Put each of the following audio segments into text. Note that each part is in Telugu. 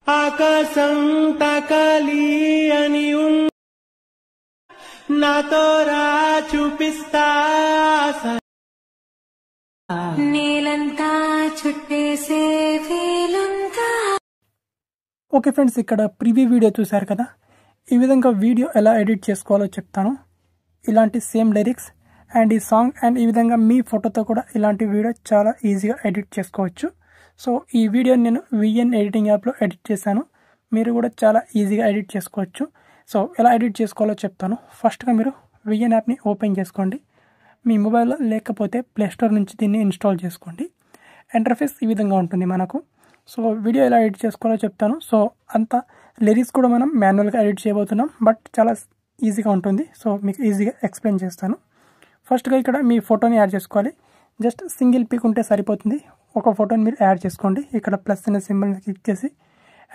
ఆకాశం తాకాలి అని నాతో రా చూపిస్తా నేలంతా చుట్టేసే వేలంతా. ఓకే ఫ్రెండ్స్, ఇక్కడ ప్రివ్యూ వీడియో చూశారు కదా. ఈ విధంగా వీడియో ఎలా ఎడిట్ చేసుకోవాలో చెప్తాను. ఇలాంటి సేమ్ లిరిక్స్ అండ్ ఈ సాంగ్ అండ్ ఈ విధంగా మీ ఫోటోతో కూడా ఇలాంటి వీడియో చాలా ఈజీగా ఎడిట్ చేసుకోవచ్చు. సో ఈ వీడియోని నేను విఎన్ ఎడిటింగ్ యాప్లో ఎడిట్ చేశాను. మీరు కూడా చాలా ఈజీగా ఎడిట్ చేసుకోవచ్చు. సో ఎలా ఎడిట్ చేసుకోవాలో చెప్తాను. ఫస్ట్గా మీరు విఎన్ యాప్ని ఓపెన్ చేసుకోండి. మీ మొబైల్లో లేకపోతే ప్లేస్టోర్ నుంచి దీన్ని ఇన్స్టాల్ చేసుకోండి. ఇంటర్ఫేస్ ఈ విధంగా ఉంటుంది మనకు. సో వీడియో ఎలా ఎడిట్ చేసుకోవాలో చెప్తాను. సో అంత లిరిక్స్ కూడా మనం మాన్యువల్గా ఎడిట్ చేయబోతున్నాం, బట్ చాలా ఈజీగా ఉంటుంది. సో మీకు ఈజీగా ఎక్స్ప్లెయిన్ చేస్తాను. ఫస్ట్గా ఇక్కడ మీ ఫోటోని యాడ్ చేసుకోవాలి. జస్ట్ సింగిల్ పిక్ ఉంటే సరిపోతుంది. ఒక ఫోటోని మీరు యాడ్ చేసుకోండి. ఇక్కడ ప్లస్ అనే సింబల్ క్లిక్ చేసి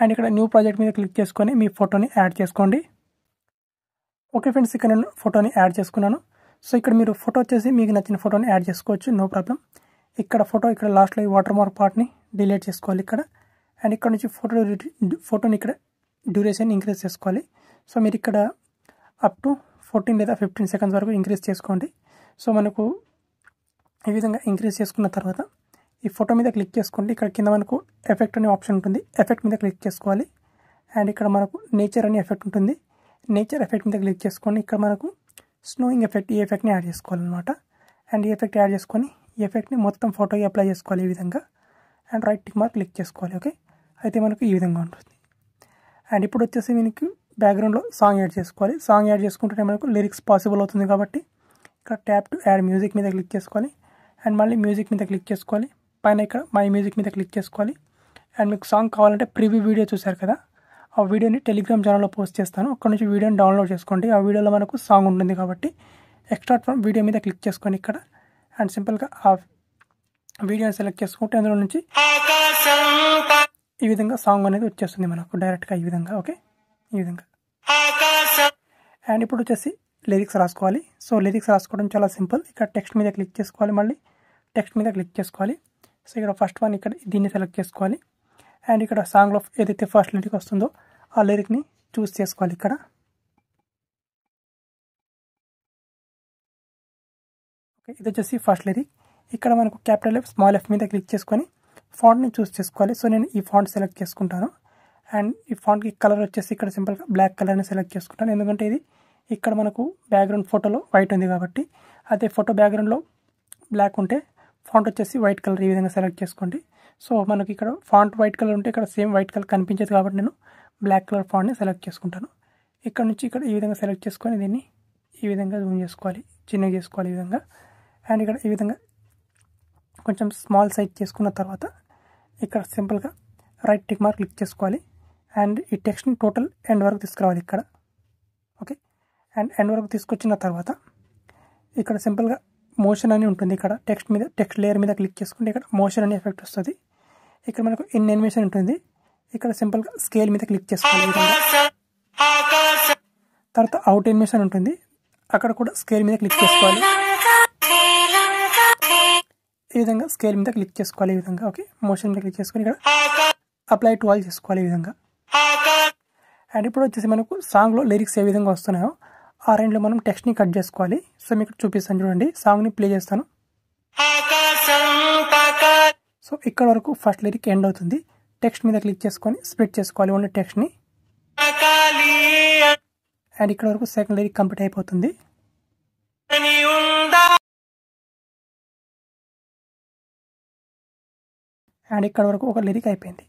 అండ్ ఇక్కడ న్యూ ప్రాజెక్ట్ మీద క్లిక్ చేసుకొని మీ ఫోటోని యాడ్ చేసుకోండి. ఓకే ఫ్రెండ్స్, ఇక్కడ నేను ఫోటోని యాడ్ చేసుకున్నాను. సో ఇక్కడ మీరు ఫోటో వచ్చేసి మీకు నచ్చిన ఫోటోని యాడ్ చేసుకోవచ్చు, నో ప్రాబ్లం. ఇక్కడ ఫోటో ఇక్కడ లాస్ట్లో ఈ వాటర్ మార్క్ పార్ట్ని డిలీట్ చేసుకోవాలి ఇక్కడ. అండ్ ఇక్కడ నుంచి ఫోటోని ఇక్కడ డ్యూరేషన్ ఇంక్రీజ్ చేసుకోవాలి. సో మీరు ఇక్కడ అప్ టు 14 లేదా 15 సెకండ్స్ వరకు ఇంక్రీజ్ చేసుకోండి. సో మనకు ఈ విధంగా ఇంక్రీజ్ చేసుకున్న తర్వాత ఈ ఫోటో మీద క్లిక్ చేసుకోండి. ఇక్కడ కింద మనకు ఎఫెక్ట్ అనే ఆప్షన్ ఉంటుంది. ఎఫెక్ట్ మీద క్లిక్ చేసుకోవాలి. అండ్ ఇక్కడ మనకు నేచర్ అనే ఎఫెక్ట్ ఉంటుంది. నేచర్ ఎఫెక్ట్ మీద క్లిక్ చేసుకోండి. ఇక్కడ మనకు స్నోయింగ్ ఎఫెక్ట్, ఈ ఎఫెక్ట్ని యాడ్ చేసుకోవాలన్నమాట. అండ్ ఈ ఎఫెక్ట్ యాడ్ చేసుకొని ఈ ఎఫెక్ట్ని మొత్తం ఫోటోకి అప్లై చేసుకోవాలి ఈ విధంగా. And right tick mark click చేసుకోవాలి. ఓకే, అయితే మనకు ఈ విధంగా ఉంటుంది. అండ్ ఇప్పుడు వచ్చేసి మీకు బ్యాక్గ్రౌండ్లో సాంగ్ యాడ్ చేసుకోవాలి. సాంగ్ యాడ్ చేసుకుంటే మనకు లిరిక్స్ పాసిబుల్ అవుతుంది కాబట్టి ఇక్కడ ట్యాప్ టు యాడ్ మ్యూజిక్ మీద క్లిక్ చేసుకోవాలి. అండ్ మళ్ళీ మ్యూజిక్ మీద క్లిక్ చేసుకోవాలి. పైన ఇక్కడ మై మ్యూజిక్ మీద క్లిక్ చేసుకోవాలి. అండ్ మీకు సాంగ్ కావాలంటే ప్రివ్యూ వీడియో చూశారు కదా, ఆ వీడియోని టెలిగ్రామ్ ఛానల్లో పోస్ట్ చేస్తాను. అక్కడ నుంచి వీడియోని డౌన్లోడ్ చేసుకోండి. ఆ వీడియోలో మనకు సాంగ్ ఉంటుంది కాబట్టి ఎక్స్ట్రాక్ట్ ఫ్రమ్ వీడియో మీద క్లిక్ చేసుకొని ఇక్కడ అండ్ సింపుల్గా ఆ వీడియోని సెలెక్ట్ చేసుకుంటే అందులో నుంచి ఈ విధంగా సాంగ్ అనేది వచ్చేస్తుంది మనకు డైరెక్ట్గా ఈ విధంగా. ఓకే, ఈ విధంగా. అండ్ ఇప్పుడు వచ్చేసి లిరిక్స్ రాసుకోవాలి. సో లిరిక్స్ రాసుకోవడం చాలా సింపుల్. ఇక్కడ టెక్స్ట్ మీద క్లిక్ చేసుకోవాలి. మళ్ళీ టెక్స్ట్ మీద క్లిక్ చేసుకోవాలి. సో ఇక్కడ ఫస్ట్ వన్ ఇక్కడ దీన్ని సెలెక్ట్ చేసుకోవాలి. అండ్ ఇక్కడ సాంగ్లో ఏదైతే ఫస్ట్ లిరిక్ వస్తుందో ఆ లిరిక్ని చూస్ చేసుకోవాలి ఇక్కడ. ఓకే, ఇది వచ్చేసి ఫస్ట్ లిరిక్. ఇక్కడ మనకు క్యాపిటల్ ఎఫ్ స్మాల్ ఎఫ్ మీద క్లిక్ చేసుకొని ఫాంట్ని చూస్ చేసుకోవాలి. సో నేను ఈ ఫాంట్ సెలెక్ట్ చేసుకుంటాను. అండ్ ఈ ఫాంట్కి కలర్ వచ్చేసి ఇక్కడ సింపుల్గా బ్లాక్ కలర్ని సెలెక్ట్ చేసుకుంటాను. ఎందుకంటే ఇది ఇక్కడ మనకు బ్యాక్గ్రౌండ్ ఫోటోలో వైట్ ఉంది కాబట్టి. అదే ఫోటో బ్యాక్గ్రౌండ్లో బ్లాక్ ఉంటే ఫాంట్ వచ్చేసి వైట్ కలర్ ఈ విధంగా సెలెక్ట్ చేసుకోండి. సో మనకి ఇక్కడ ఫాంట్ వైట్ కలర్ ఉంటే ఇక్కడ సేమ్ వైట్ కలర్ కనిపించదు కాబట్టి నేను బ్లాక్ కలర్ ఫాంట్ని సెలెక్ట్ చేసుకుంటాను. ఇక్కడ నుంచి ఇక్కడ ఈ విధంగా సెలెక్ట్ చేసుకొని దీన్ని ఈ విధంగా జూమ్ చేసుకోవాలి, చిన్నగా చేసుకోవాలి ఈ విధంగా. అండ్ ఇక్కడ ఈ విధంగా కొంచెం స్మాల్ సైజ్ చేసుకున్న తర్వాత ఇక్కడ సింపుల్గా రైట్ టిక్ మార్క్ క్లిక్ చేసుకోవాలి. అండ్ ఈ టెక్స్ట్ని టోటల్ ఎండ్ వరకు తీసుకురావాలి ఇక్కడ. ఓకే, అండ్ ఎండ్ వరకు తీసుకొచ్చిన తర్వాత ఇక్కడ సింపుల్గా మోషన్ అని ఉంటుంది. ఇక్కడ టెక్స్ట్ మీద టెక్స్ట్ లేయర్ మీద క్లిక్ చేసుకుంటే ఇక్కడ మోషన్ అనే ఎఫెక్ట్ వస్తుంది. ఇక్కడ మనకు ఇన్ యానిమేషన్ ఉంటుంది. ఇక్కడ సింపుల్గా స్కేల్ మీద క్లిక్ చేసుకోవాలి. తర్వాత అవుట్ యానిమేషన్ ఉంటుంది. అక్కడ కూడా స్కేల్ మీద క్లిక్ చేసుకోవాలి. ఈ విధంగా స్కేల్ మీద క్లిక్ చేసుకోవాలి ఈ విధంగా. ఓకే, మోషన్ మీద క్లిక్ చేసుకొని ఇక్కడ అప్లై టు ఆల్ చేసుకోవాలి ఈ విధంగా. అండ్ ఇప్పుడు వచ్చేసి మనకు సాంగ్లో లిరిక్స్ ఏ విధంగా వస్తున్నాయో ఆ రేంజ్లో మనం టెక్స్ట్ని కట్ చేసుకోవాలి. సో మీకు చూపిస్తాను చూడండి. సాంగ్ని ప్లే చేస్తాను. సో ఇక్కడ వరకు ఫస్ట్ లిరిక్ ఎండ్ అవుతుంది. టెక్స్ట్ మీద క్లిక్ చేసుకొని స్ప్లిట్ చేసుకోవాలి ఓన్లీ టెక్స్ట్ని. అండ్ ఇక్కడ వరకు సెకండ్ లిరిక్ కంప్లీట్ అయిపోతుంది. అండ్ ఇక్కడ వరకు ఒక లిరిక్ అయిపోయింది.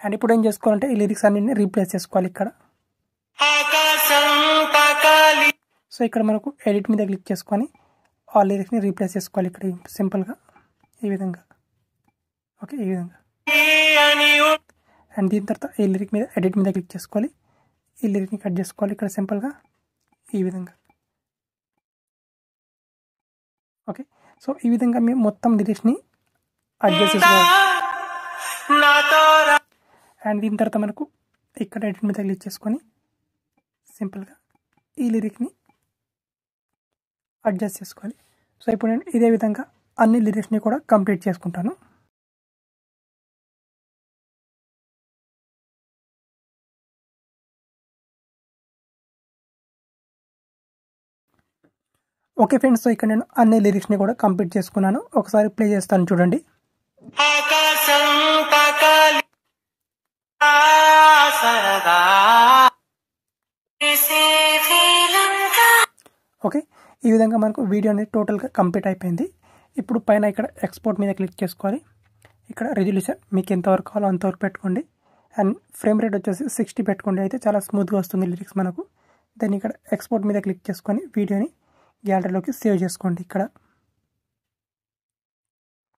అండ్ ఇప్పుడు ఏం చేసుకోవాలంటే ఈ లిరిక్స్ అన్నింటినీ రీప్లేస్ చేసుకోవాలి ఇక్కడ. సో ఇక్కడ మనకు ఎడిట్ మీద క్లిక్ చేసుకొని ఆ లిరిక్స్ని రీప్లేస్ చేసుకోవాలి ఇక్కడ సింపుల్గా ఈ విధంగా. ఓకే, ఈ విధంగా. అండ్ దీని తర్వాత ఈ లిరిక్ మీద ఎడిట్ మీద క్లిక్ చేసుకోవాలి. ఈ లిరిక్ని కట్ చేసుకోవాలి ఇక్కడ సింపుల్గా ఈ విధంగా. ఓకే, సో ఈ విధంగా మేము మొత్తం లిరిక్స్ని అడ్జస్ట్ చేసుకోవాలి. అండ్ దీని తర్వాత మనకు ఇక్కడ ఎడిట్ మీద క్లిక్ చేసుకొని సింపుల్గా ఈ లిరిక్ని అడ్జస్ట్ చేసుకోవాలి. సో ఇప్పుడు నేను ఇదే విధంగా అన్ని లిరిక్స్ని కూడా కంప్లీట్ చేసుకుంటాను. ఓకే ఫ్రెండ్స్, సో ఇక్కడ నేను అన్ని లిరిక్స్ని కూడా కంప్లీట్ చేసుకున్నాను. ఒకసారి ప్లే చేస్తాను చూడండి. ఆకాశం తాకాలి సరదా ఓకే, ఈ విధంగా మనకు వీడియో అనేది టోటల్గా కంప్లీట్ అయిపోయింది. ఇప్పుడు పైన ఇక్కడ ఎక్స్పోర్ట్ మీద క్లిక్ చేసుకోవాలి. ఇక్కడ రెజల్యూషన్ మీకు ఎంతవరకు కావాలో అంతవరకు పెట్టుకోండి. అండ్ ఫ్రేమ్ రేట్ వచ్చేసి 60 పెట్టుకోండి. అయితే చాలా స్మూత్గా వస్తుంది లిరిక్స్ మనకు. దాన్ని ఇక్కడ ఎక్స్పోర్ట్ మీద క్లిక్ చేసుకొని వీడియోని గ్యాలరీలోకి సేవ్ చేసుకోండి. ఇక్కడ